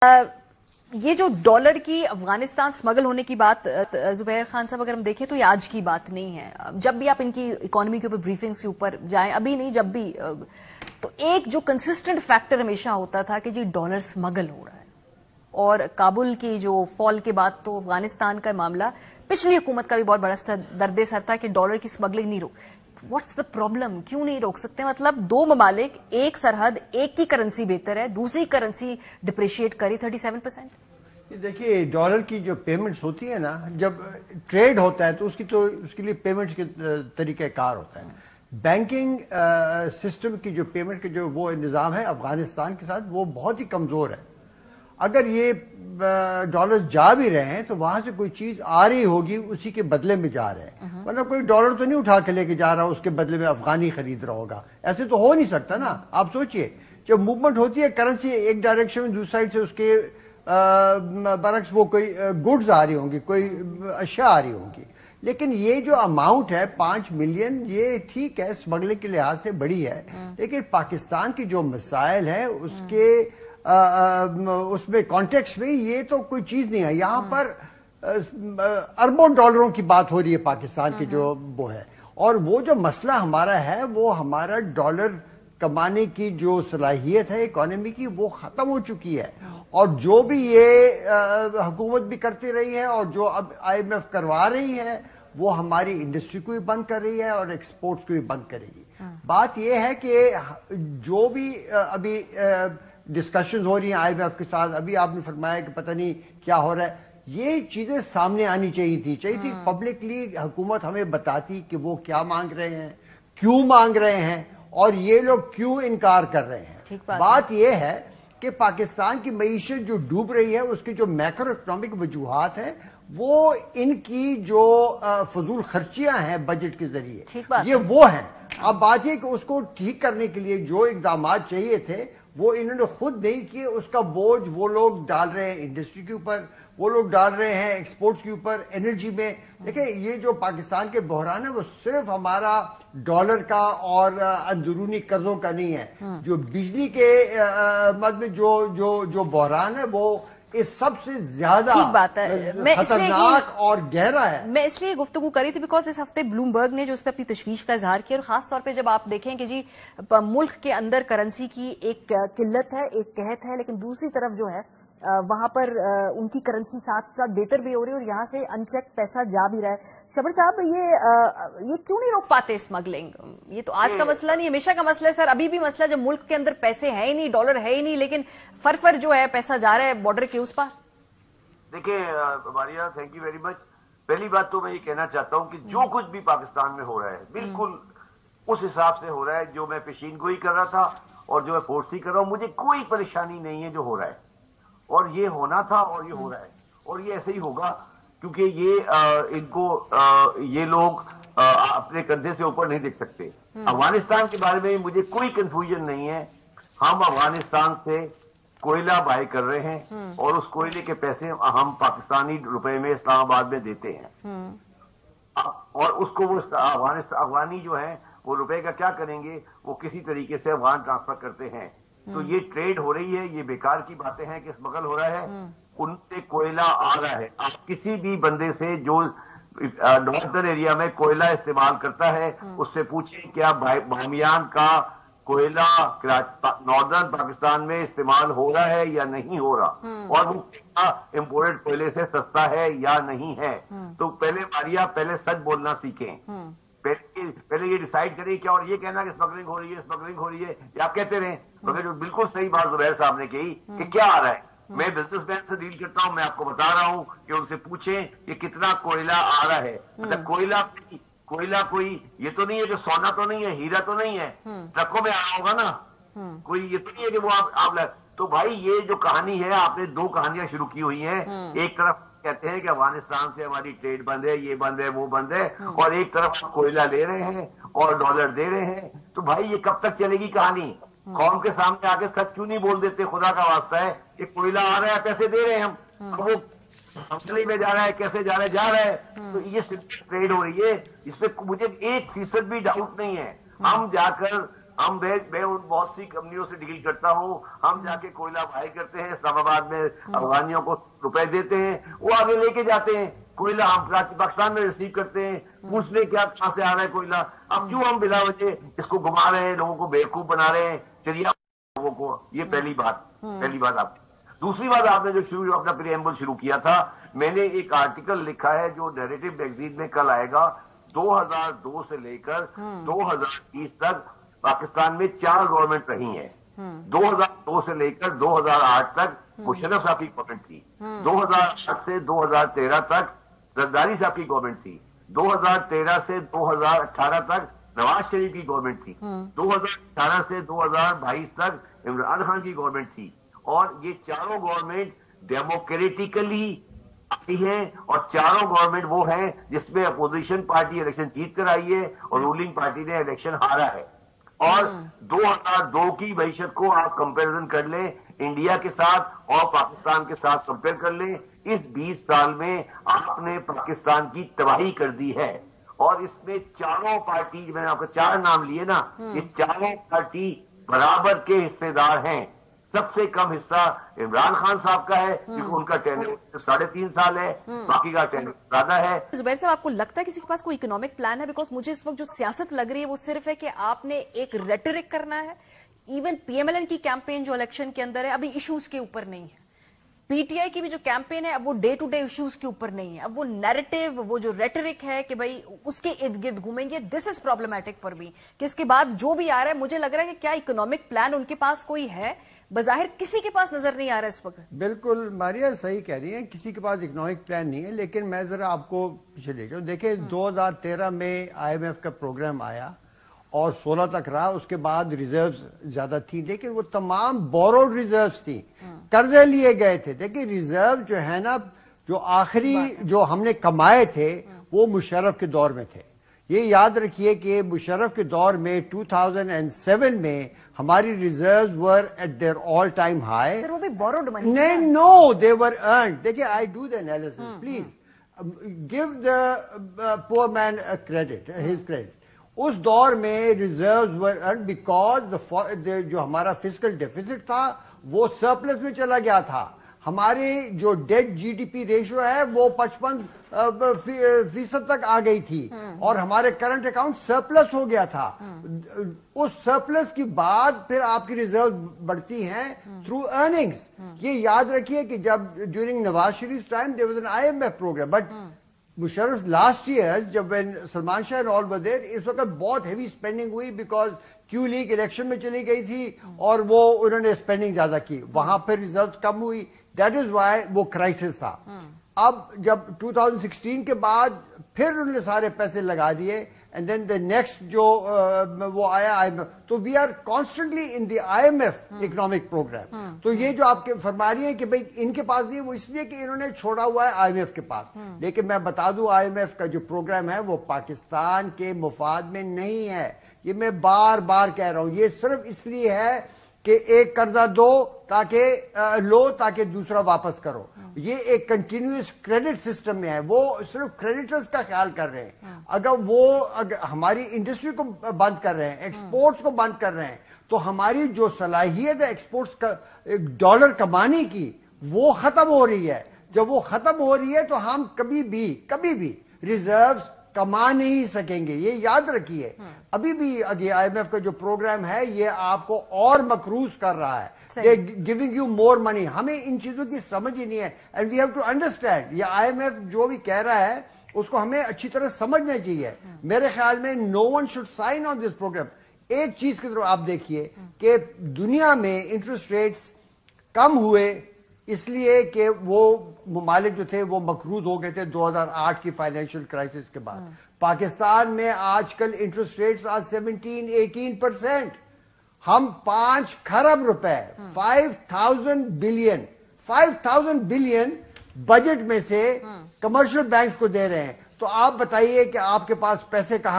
یہ جو ڈالر کی افغانستان سمگل ہونے کی بات زبیر خان صاحب اگر ہم دیکھیں تو یہ آج کی بات نہیں ہے. جب بھی آپ ان کی اکانومی کے اوپر بریفنگز کے اوپر جائیں, ابھی نہیں جب بھی, تو ایک جو کنسسٹنٹ فیکٹر ہمیشہ ہوتا تھا کہ جی ڈالر سمگل ہو رہا ہے. اور کابل کی جو فال کے بعد تو افغانستان کا معاملہ پچھلی حکومت کا بھی بہت بڑا درد سر تھا کہ ڈالر کی سمگلنگ نہیں روک. واٹس دا پرابلم, کیوں نہیں روک سکتے؟ مطلب دو ممالک, ایک سرحد, ایک کی کرنسی بہتر ہے, دوسری کرنسی ڈپریشیٹ کری 37%. دیکھیے ڈالر کی جو پیمنٹس ہوتی ہے نا, جب ٹریڈ ہوتا ہے تو اس کے لیے پیمنٹس کے طریقہ کار ہوتا ہے. بینکنگ سسٹم کی جو پیمنٹ کے جو وہ نظام ہے افغانستان کے ساتھ, وہ بہت ہی کمزور ہے. اگر یہ ڈالر جا بھی رہے ہیں تو وہاں سے کوئی چیز آ رہی ہوگی, اسی کے بدلے میں جا رہے ہیں, ورنہ کوئی ڈالر تو نہیں اٹھا کے لے کے جا رہا, اس کے بدلے میں افغانی خرید رہا ہوگا. ایسے تو ہو نہیں سکتا نا. آپ سوچئے جب موومنٹ ہوتی ہے کرنسی ایک ڈائریکشن میں, دوسری سائڈ سے اس کے برعکس وہ کوئی گڈز آ رہی ہوں گی, کوئی اشیاء آ رہی ہوں گی. لیکن یہ جو اماؤنٹ ہے 5 ملین, یہ ٹھیک ہے اسمگلنگ کے لحاظ سے بڑی ہے, لیکن پاکستان کی جو مسائل ہیں اس کے اس میں کانٹیکس میں یہ تو کوئی چیز نہیں ہے. یہاں پر اربوں ڈالروں کی بات ہو رہی ہے پاکستان کی جو وہ ہے, اور وہ جو مسئلہ ہمارا ہے وہ ہمارا ڈالر کمانے کی جو صلاحیت ہے اکانومی کی وہ ختم ہو چکی ہے. اور جو بھی یہ حکومت بھی کرتی رہی ہے اور جو اب IMF کروا رہی ہے وہ ہماری انڈسٹری کو بھی بند کر رہی ہے اور ایکسپورٹس کو بھی بند کرے گی. بات یہ ہے کہ جو بھی ابھی ڈسکشنز ہو رہی ہیں IMF کے ساتھ, ابھی آپ نے فرمایا کہ پتہ نہیں کیا ہو رہا ہے, یہ چیزیں سامنے آنی چاہیے تھی پبلکلی حکومت ہمیں بتاتی کہ وہ کیا مانگ رہے ہیں, کیوں مانگ رہے ہیں, اور یہ لوگ کیوں انکار کر رہے ہیں. بات یہ ہے کہ پاکستان کی معیشت جو ڈوب رہی ہے اس کی جو میکرو اکنامک وجوہات ہیں وہ ان کی جو فضول خرچیاں ہیں بجٹ کے ذریعے, یہ وہ ہیں. اب بات یہ کہ اس کو ٹھیک کرنے کے لیے جو اقدامات چاہیے تھے وہ انہوں نے خود نہیں کیے. اس کا بوجھ وہ لوگ ڈال رہے ہیں انڈسٹری کے اوپر, وہ لوگ ڈال رہے ہیں ایکسپورٹس کے اوپر, انرجی میں. دیکھیں یہ جو پاکستان کے بحران ہے وہ صرف ہمارا ڈالر کا اور اندرونی قرضوں کا نہیں ہے. جو بجلی کے مد میں جو بحران ہے وہ اس سب سے زیادہ خطرناک اور گہرا ہے. میں اس لیے گفتگو کری تھی بیکاز اس ہفتے بلومبرگ نے جو اس پہ اپنی تشویش کا اظہار کیا, اور خاص طور پہ جب آپ دیکھیں کہ جی ملک کے اندر کرنسی کی ایک قلت ہے, ایک قحط ہے, لیکن دوسری طرف جو ہے وہاں پر ان کی کرنسی ساتھ ساتھ بہتر بھی ہو رہی ہے اور یہاں سے ان چیک پیسہ جا بھی رہا ہے. شبر صاحب یہ کیوں نہیں روک پاتے اسمگلنگ؟ یہ تو آج کا مسئلہ نہیں, ہمیشہ کا مسئلہ ہے سر. ابھی بھی مسئلہ جب ملک کے اندر پیسے ہیں ہی نہیں, ڈالر ہے ہی نہیں, لیکن فر جو ہے پیسہ جا رہا ہے بارڈر کے اس پار. دیکھیں ماریا, تھینک یو ویری مچ. پہلی بات تو میں یہ کہنا چاہتا ہوں کہ جو کچھ بھی پاکستان میں ہو رہا ہے بالکل اس حساب سے ہو رہا ہے جو میں پیشین گوئی کر رہا تھا اور جو میں فورسی کر رہا ہوں. مجھے کوئی پریشانی نہیں ہے جو ہو رہا ہے, اور یہ ہونا تھا اور یہ ہو رہا ہے, اور یہ ایسے ہی ہوگا, کیونکہ یہ ان کو یہ لوگ اپنے کندھے سے اوپر نہیں دیکھ سکتے. افغانستان کے بارے میں مجھے کوئی کنفیوژن نہیں ہے. ہم افغانستان سے کوئلہ بائی کر رہے ہیں اور اس کوئلے کے پیسے ہم پاکستانی روپے میں اسلام آباد میں دیتے ہیں, اور اس کو وہ افغانی جو ہیں وہ روپے کا کیا کریں گے, وہ کسی طریقے سے افغان ٹرانسفر کرتے ہیں. تو یہ ٹریڈ ہو رہی ہے, یہ بیکار کی باتیں ہیں کہ اسمگل ہو رہا ہے. ان سے کوئلہ آ رہا ہے. آپ کسی بھی بندے سے جو ناردرن ایریا میں کوئلہ استعمال کرتا ہے اس سے پوچھیں کیا بامیان کا کوئلہ ناردرن پاکستان میں استعمال ہو رہا ہے یا نہیں ہو رہا, اور وہ امپورٹڈ کوئلے سے سستا ہے یا نہیں ہے. تو پہلے ماریا پہلے سچ بولنا سیکھیں, پہلے یہ ڈیسائیڈ کریں کیا, اور یہ کہنا کہ اسمگلنگ ہو رہی ہے اسمگلنگ ہو رہی ہے یہ آپ کہتے رہیں. مگر جو بالکل صحیح بات زبیر صاحب نے کہی کہ کیا آ رہا ہے, میں بزنس مین سے ڈیل کرتا ہوں, میں آپ کو بتا رہا ہوں کہ ان سے پوچھیں کہ کتنا کوئلہ آ رہا ہے. مطلب کوئلہ کوئی یہ تو نہیں ہے کہ سونا تو نہیں ہے, ہیرا تو نہیں ہے, ٹرکوں میں آ رہا ہوگا نا, کوئی یہ تو نہیں ہے کہ وہ آپ تو بھائی یہ جو کہانی ہے آپ نے دو کہانیاں شروع کی ہوئی ہیں. ایک طرف کہتے ہیں کہ افغانستان سے ہماری ٹریڈ بند ہے, یہ بند ہے, وہ بند ہے, اور ایک طرف کوئلہ لے رہے ہیں اور ڈالر دے رہے ہیں. تو بھائی یہ کب تک چلے گی کہانی؟ قوم کے سامنے آ کے سچ کیوں نہیں بول دیتے؟ خدا کا واسطہ ہے کہ کوئلہ آ رہا ہے, پیسے دے رہے ہیں ہم, وہ مسئلے میں جا رہا ہے, کیسے جا رہا ہے. تو یہ صرف ٹریڈ ہو رہی ہے, اس پہ مجھے 1% بھی ڈاؤٹ نہیں ہے. ہم جا کر میں ان بہت سی کمپنیوں سے ڈیل کرتا ہوں. ہم جا کے کوئلہ بائی کرتے ہیں اسلام آباد میں, افغانیوں کو روپے دیتے ہیں, وہ آگے لے کے جاتے ہیں. کوئلہ ہم پاکستان میں ریسیو کرتے ہیں, پوچھنے کیا کہاں سے آ رہا ہے کوئلہ. اب کیوں ہم بلا وجہ اس کو گھما رہے ہیں, لوگوں کو بیوقوف بنا رہے ہیں, چریا لوگوں کو. یہ پہلی بات آپ. دوسری بات, آپ نے جو اپنا پریمبل شروع کیا تھا, میں نے ایک آرٹیکل لکھا ہے جو نیریٹو میگزین میں کل آئے گا. 2002 سے لے کر 2020 تک پاکستان میں 4 گورنمنٹ رہی ہیں. 2002 سے لے کر 2008 تک مشرف صاحب کی گورنمنٹ تھی. 2008 سے 2013 تک زرداری صاحب کی گورنمنٹ تھی. 2013 سے 2018 تک نواز شریف کی گورنمنٹ تھی. 2018 سے 2022 تک عمران خان کی گورنمنٹ تھی. اور یہ چاروں گورنمنٹ ڈیموکریٹیکلی آئی ہیں, اور چاروں گورنمنٹ وہ ہیں جس میں اپوزیشن پارٹی الیکشن جیت کر آئی ہے اور رولنگ پارٹی نے الیکشن ہارا ہے. اور 2002 کی معیشت کو آپ کمپیرزن کر لیں انڈیا کے ساتھ اور پاکستان کے ساتھ کمپیئر کر لیں, اس 20 سال میں آپ نے پاکستان کی تباہی کر دی ہے. اور اس میں چاروں پارٹی, میں نے آپ کو 4 نام لیے نا, یہ چاروں پارٹی برابر کے حصے دار ہیں. سب سے کم حصہ عمران خان صاحب کا ہے کیونکہ ان کا ٹینیور 3.5 سال ہے, باقی کا ٹینیور زیادہ ہے. زبیر صاحب, آپ کو لگتا ہے کسی کے پاس کوئی اکنامک پلان ہے؟ بیکاز مجھے اس وقت جو سیاست لگ رہی ہے وہ صرف ہے کہ آپ نے ایک ریٹرک کرنا ہے. Even P M L N کی کیمپین جو الیکشن کے اندر ہے ابھی ایشوز کے اوپر نہیں ہے. پی ٹی آئی کی بھی جو کیمپین ہے اب وہ ڈے ٹو ڈے ایشوز کے اوپر نہیں ہے. اب وہ نیریٹو, وہ جو ریٹرک ہے کہ بھائی اس کے ارد گرد گھومیں گے, دس از پرابلمٹک فار می. کہ اس کے بعد جو بھی آ رہا ہے مجھے لگ رہا ہے کہ کیا اکنامک پلان ان کے پاس کوئی ہے؟ بظاہر کسی کے پاس نظر نہیں آ رہا ہے اس وقت. بالکل ماریا صحیح کہہ رہی ہیں, کسی کے پاس اکنامک پلان نہیں ہے. لیکن میں ذرا آپ کو پیچھے لے جاؤں. دیکھیں 2013 میں آئی ایم ایف کا پروگرام آیا اور 16 تک رہا. اس کے بعد ریزروز زیادہ تھی, لیکن وہ تمام بوروڈ ریزروز تھی, قرضے لیے گئے تھے. دیکھیں ریزرو جو ہے نا, جو آخری جو ہم نے کمائے تھے وہ مشرف کے دور میں تھے. یہ یاد رکھیے کہ مشرف کے دور میں 2007 میں ہماری reserves were at their all time high. Sir وہ بھی بوروڈ منی. نہیں, نو, دے ور ارنڈ. دیکھیے I do the analysis, please give the پور مین کریڈٹ, ہز کریڈٹ. اس دور میں ریزروز ور ارنڈ بیکاز جو ہمارا فسکل ڈیفیسٹ تھا وہ سرپلس میں چلا گیا تھا. ہماری جو debt G D P ratio ہے وہ 55% تک آ گئی تھی اور ہمارے کرنٹ اکاؤنٹ سرپلس ہو گیا تھا. اس سرپلس کی بعد پھر آپ کی ریزرو بڑھتی ہیں تھرو ارننگز. یہ یاد رکھیے کہ جب during Nawaz Sharif time there was an I M F programme, but Musharraf last year جب Salman Shah all were there, اس وقت بہت ہیوی اسپینڈنگ ہوئی بیکاز کیو لیگ الیکشن میں چلی گئی تھی اور وہ انہوں نے اسپینڈنگ زیادہ کی, وہاں پھر ریزرو کم ہوئی. دیٹ از وائی وہ کرائسس تھا. اب جب 2016 کے بعد پھر انہوں نے سارے پیسے لگا دیے اینڈ دین دا نیکسٹ جو وہ آیا آئی ایم ایف, تو we are constantly in the I M F economic programme. تو یہ جو آپ فرما رہی ہیں کہ بھائی ان کے پاس نہیں, وہ اس لیے کہ انہوں نے چھوڑا ہوا ہے آئی ایم ایف کے پاس. لیکن میں بتا دوں آئی ایم ایف کا جو پروگرام ہے وہ پاکستان کے مفاد میں نہیں ہے. یہ میں بار بار کہہ رہا ہوں, یہ صرف اس لیے ہے کہ ایک قرضہ دو تاکہ دوسرا واپس کرو. یہ ایک کنٹینیوس کریڈٹ سسٹم میں ہے, وہ صرف کریڈیٹرز کا خیال کر رہے ہیں. اگر ہماری انڈسٹری کو بند کر رہے ہیں, ایکسپورٹس کو بند کر رہے ہیں, تو ہماری جو صلاحیت ہے ایکسپورٹس کا ڈالر کمانے کی وہ ختم ہو رہی ہے. جب وہ ختم ہو رہی ہے تو ہم کبھی بھی ریزروز کما نہیں سکیں گے. یہ یاد رکھیے. ابھی بھی آئی ایم ایف کا جو پروگرام ہے یہ آپ کو اور مقروض کر رہا ہے, گیونگ یو مور منی. ہمیں ان چیزوں کی سمجھ ہی نہیں ہے, and we have to understand. یہ آئی ایم ایف جو بھی کہہ رہا ہے اس کو ہمیں اچھی طرح سمجھنا چاہیے. میرے خیال میں no one should sign on this program. ایک چیز کی طرف آپ دیکھیے کہ دنیا میں انٹرسٹ ریٹس کم ہوئے اس لیے کہ وہ ممالک جو تھے وہ مقروض ہو گئے تھے 2008 کی فائنینشیل کرائسس کے بعد. پاکستان میں آج کل انٹرسٹ ریٹس آج 17-18%. ہم 5 کھرب روپے 5,000 بلین بجٹ میں سے کمرشل بینکس کو دے رہے ہیں. تو آپ بتائیے کہ آپ کے پاس پیسے کہاں